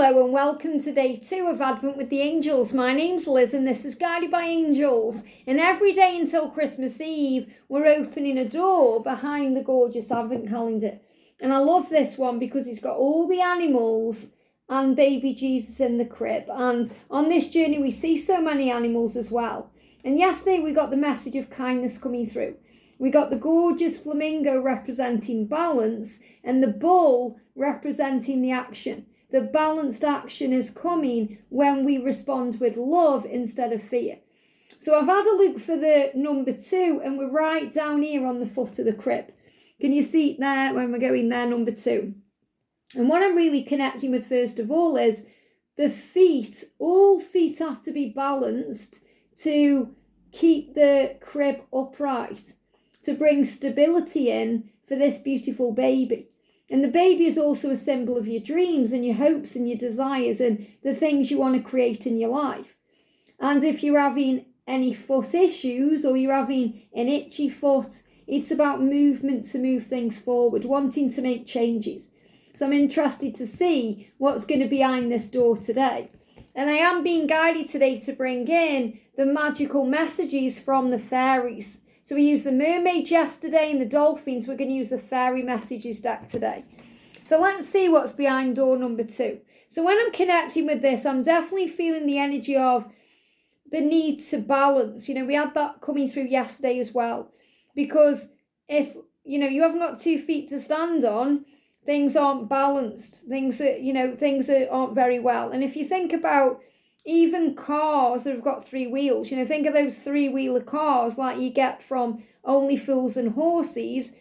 Hello and welcome to day 2 of Advent with the Angels. My name's Liz and this is Guided by Angels. And every day until Christmas Eve, we're opening a door behind the gorgeous Advent calendar. And I love this one because it's got all the animals and baby Jesus in the crib. And on this journey, we see so many animals as well. And yesterday, we got the message of kindness coming through. We got the gorgeous flamingo representing balance and the bull representing the action. The balanced action is coming when we respond with love instead of fear. So I've had a look for the number 2 and we're right down here on the foot of the crib. Can you see it there when we're going there, number 2? And what I'm really connecting with first of all is the feet. All feet have to be balanced to keep the crib upright, to bring stability in for this beautiful baby. And the baby is also a symbol of your dreams and your hopes and your desires and the things you want to create in your life. And if you're having any foot issues or you're having an itchy foot, it's about movement to move things forward, wanting to make changes. So I'm interested to see what's going to be behind this door today. And I am being guided today to bring in the magical messages from the fairies. So we used the mermaids yesterday and the dolphins. We're going to use the fairy messages deck today. So let's see what's behind door number 2. So when I'm connecting with this, I'm definitely feeling the energy of the need to balance. You know, we had that coming through yesterday as well. Because if, you haven't got 2 feet to stand on, things aren't balanced. Things aren't very well. And if you think about even cars that have got 3 wheels, think of those 3-wheeler cars like you get from Only Fools and Horses.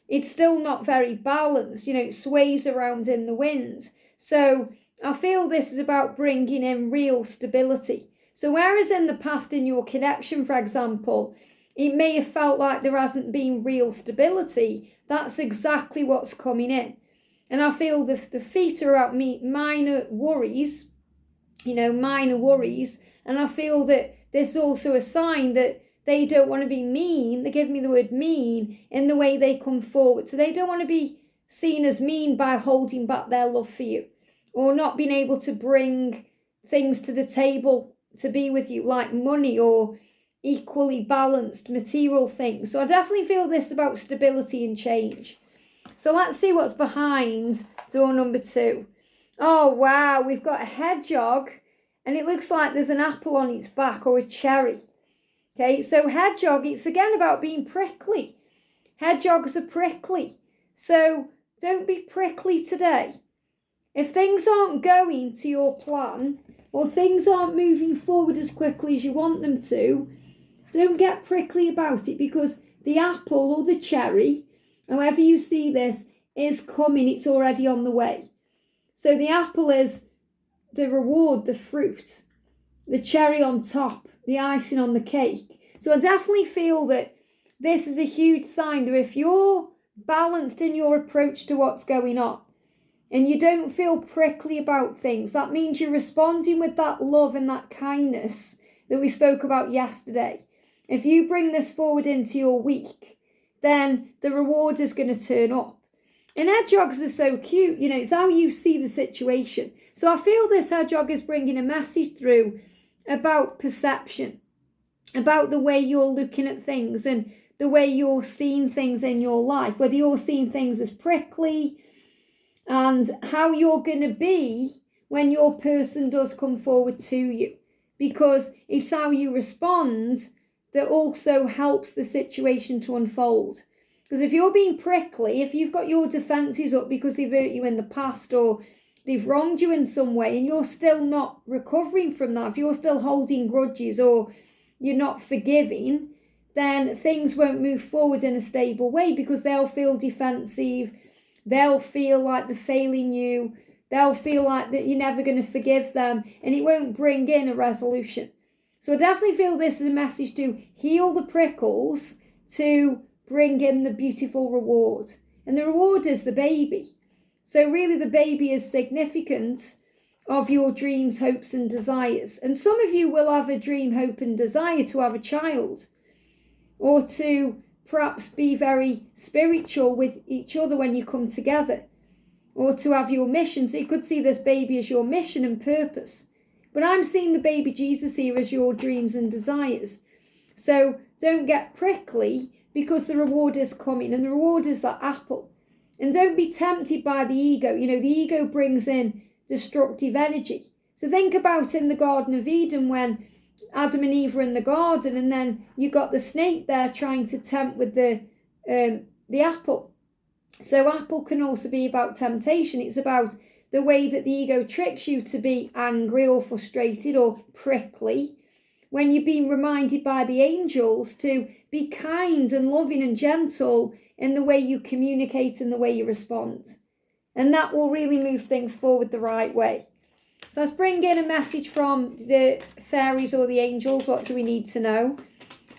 It's still not very balanced. It sways around in the wind. So I feel this is about bringing in real stability. So whereas in the past in your connection, for example, it may have felt like there hasn't been real stability, that's exactly what's coming in. And I feel the feet are about minor worries, minor worries. And I feel that this is also a sign that they don't want to be mean. They give me the word mean in the way they come forward. So they don't want to be seen as mean by holding back their love for you or not being able to bring things to the table to be with you, like money or equally balanced material things. So I definitely feel this about stability and change. So let's see what's behind door number 2. Oh, wow, we've got a hedgehog, and it looks like there's an apple on its back or a cherry. Okay, so hedgehog, it's again about being prickly. Hedgehogs are prickly, so don't be prickly today. If things aren't going to your plan or things aren't moving forward as quickly as you want them to, don't get prickly about it, because the apple or the cherry, however you see this, is coming. It's already on the way. So the apple is the reward, the fruit, the cherry on top, the icing on the cake. So I definitely feel that this is a huge sign that if you're balanced in your approach to what's going on and you don't feel prickly about things, that means you're responding with that love and that kindness that we spoke about yesterday. If you bring this forward into your week, then the reward is going to turn up. And hedgehogs are so cute, it's how you see the situation. So I feel this hedgehog is bringing a message through about perception, about the way you're looking at things and the way you're seeing things in your life, whether you're seeing things as prickly and how you're going to be when your person does come forward to you. Because it's how you respond that also helps the situation to unfold. Because if you're being prickly, if you've got your defences up because they've hurt you in the past or they've wronged you in some way and you're still not recovering from that, if you're still holding grudges or you're not forgiving, then things won't move forward in a stable way, because they'll feel defensive, they'll feel like they're failing you, they'll feel like that you're never going to forgive them, and it won't bring in a resolution. So I definitely feel this is a message to heal the prickles, to bring in the beautiful reward. And the reward is the baby. So really the baby is significant of your dreams, hopes and desires. And some of you will have a dream, hope and desire to have a child, or to perhaps be very spiritual with each other when you come together, or to have your mission. So you could see this baby as your mission and purpose. But I'm seeing the baby Jesus here as your dreams and desires. So don't get prickly, because the reward is coming, and the reward is that apple. And don't be tempted by the ego. You know, the ego brings in destructive energy. So think about in the Garden of Eden when Adam and Eve were in the garden, and then you got the snake there trying to tempt with the apple. So apple can also be about temptation. It's about the way that the ego tricks you to be angry or frustrated or prickly, when you're being reminded by the angels to be kind and loving and gentle in the way you communicate and the way you respond. And that will really move things forward the right way. So let's bring in a message from the fairies or the angels. What do we need to know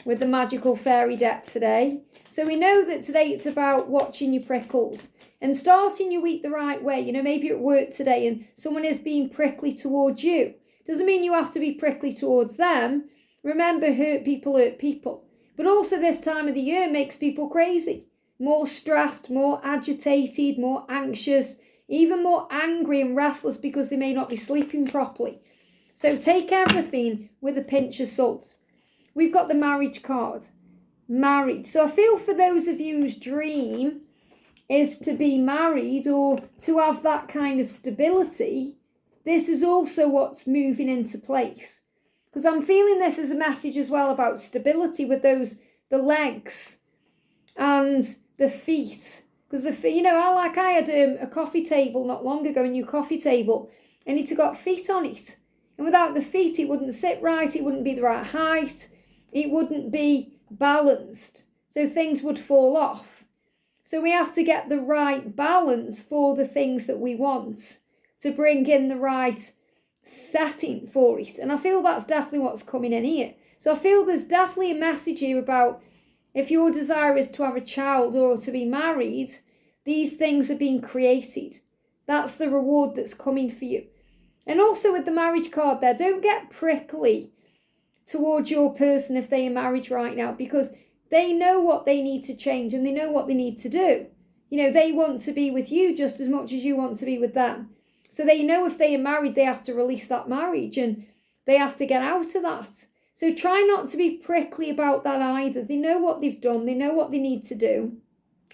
with the magical fairy deck today? So we know that today it's about watching your prickles and starting your week the right way. You know, maybe you're at work today and someone is being prickly towards you. Doesn't mean you have to be prickly towards them. Remember, hurt people. But also this time of the year makes people crazy. More stressed, more agitated, more anxious, even more angry and restless because they may not be sleeping properly. So take everything with a pinch of salt. We've got the marriage card. Married. So I feel for those of you whose dream is to be married or to have that kind of stability, this is also what's moving into place. Because I'm feeling this as a message as well about stability with the legs and the feet. Because I had a coffee table not long ago, a new coffee table, and it got feet on it. And without the feet, it wouldn't sit right, it wouldn't be the right height, it wouldn't be balanced. So things would fall off. So we have to get the right balance for the things that we want to bring in the right setting for it. And I feel that's definitely what's coming in here. So I feel there's definitely a message here about if your desire is to have a child or to be married, these things are being created. That's the reward that's coming for you. And also with the marriage card there, don't get prickly towards your person if they are married right now, because they know what they need to change and they know what they need to do. You know, they want to be with you just as much as you want to be with them. So they know if they are married, they have to release that marriage and they have to get out of that. So try not to be prickly about that either. They know what they've done. They know what they need to do.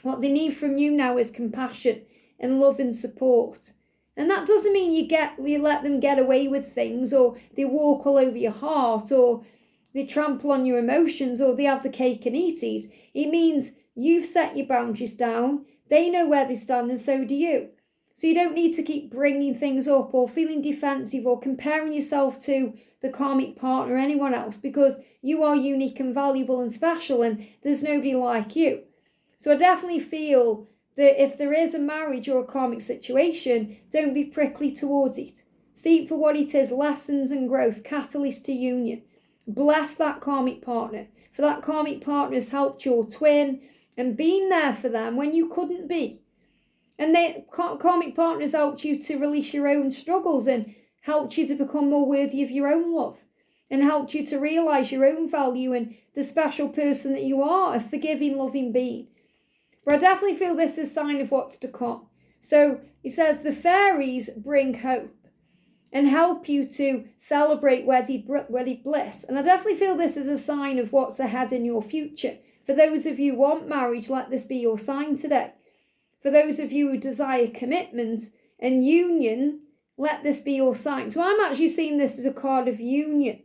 What they need from you now is compassion and love and support. And that doesn't mean you let them get away with things, or they walk all over your heart, or they trample on your emotions, or they have the cake and eat it. It means you've set your boundaries down. They know where they stand and so do you. So you don't need to keep bringing things up or feeling defensive or comparing yourself to the karmic partner or anyone else, because you are unique and valuable and special and there's nobody like you. So I definitely feel that if there is a marriage or a karmic situation, don't be prickly towards it. See it for what it is, lessons and growth, catalyst to union. Bless that karmic partner. For that karmic partner has helped your twin and been there for them when you couldn't be. And the karmic partners helped you to release your own struggles and helped you to become more worthy of your own love and helped you to realise your own value and the special person that you are, a forgiving, loving being. But I definitely feel this is a sign of what's to come. So it says the fairies bring hope and help you to celebrate wedded bliss. And I definitely feel this is a sign of what's ahead in your future. For those of you who want marriage, let this be your sign today. For those of you who desire commitment and union, let this be your sign. So I'm actually seeing this as a card of union.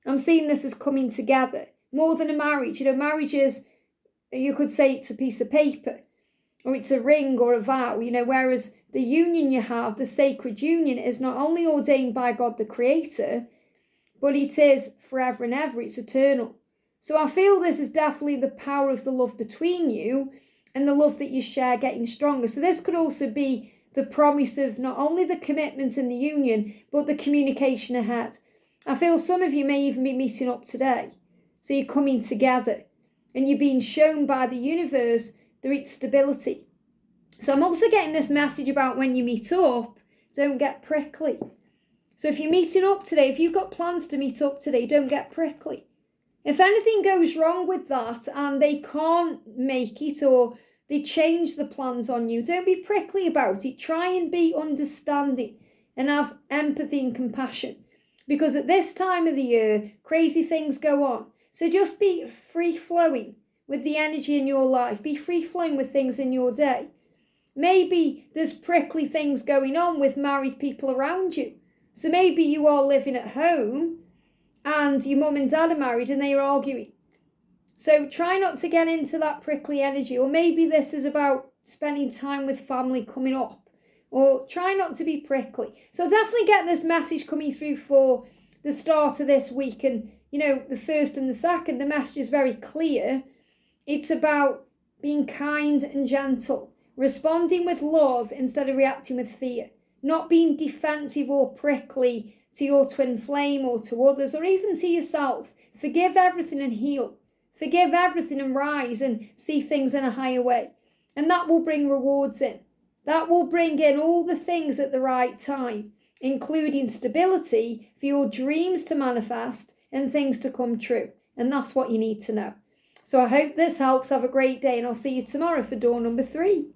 I'm seeing this as coming together. More than a marriage. You know, marriage is, you could say it's a piece of paper. Or it's a ring or a vow. You know, whereas the union you have, the sacred union, is not only ordained by God the Creator, but it is forever and ever. It's eternal. So I feel this is definitely the power of the love between you and the love that you share getting stronger. So this could also be the promise of not only the commitment and the union, but the communication ahead. I feel some of you may even be meeting up today. So you're coming together and you're being shown by the universe that it's stability. So I'm also getting this message about when you meet up, don't get prickly. So if you're meeting up today, if you've got plans to meet up today, don't get prickly. If anything goes wrong with that and they can't make it, or They change the plans on you. Don't be prickly about it. Try and be understanding and have empathy and compassion. Because at this time of the year, crazy things go on. So just be free-flowing with the energy in your life. Be free-flowing with things in your day. Maybe there's prickly things going on with married people around you. So maybe you are living at home and your mum and dad are married and they are arguing. So try not to get into that prickly energy. Or maybe this is about spending time with family coming up. Or try not to be prickly. So definitely get this message coming through for the start of this week. And, the first and the second, the message is very clear. It's about being kind and gentle. Responding with love instead of reacting with fear. Not being defensive or prickly to your twin flame or to others or even to yourself. Forgive everything and heal. Forgive everything and rise and see things in a higher way. And that will bring rewards in. That will bring in all the things at the right time, including stability for your dreams to manifest and things to come true. And that's what you need to know. So I hope this helps. Have a great day and I'll see you tomorrow for door number 3.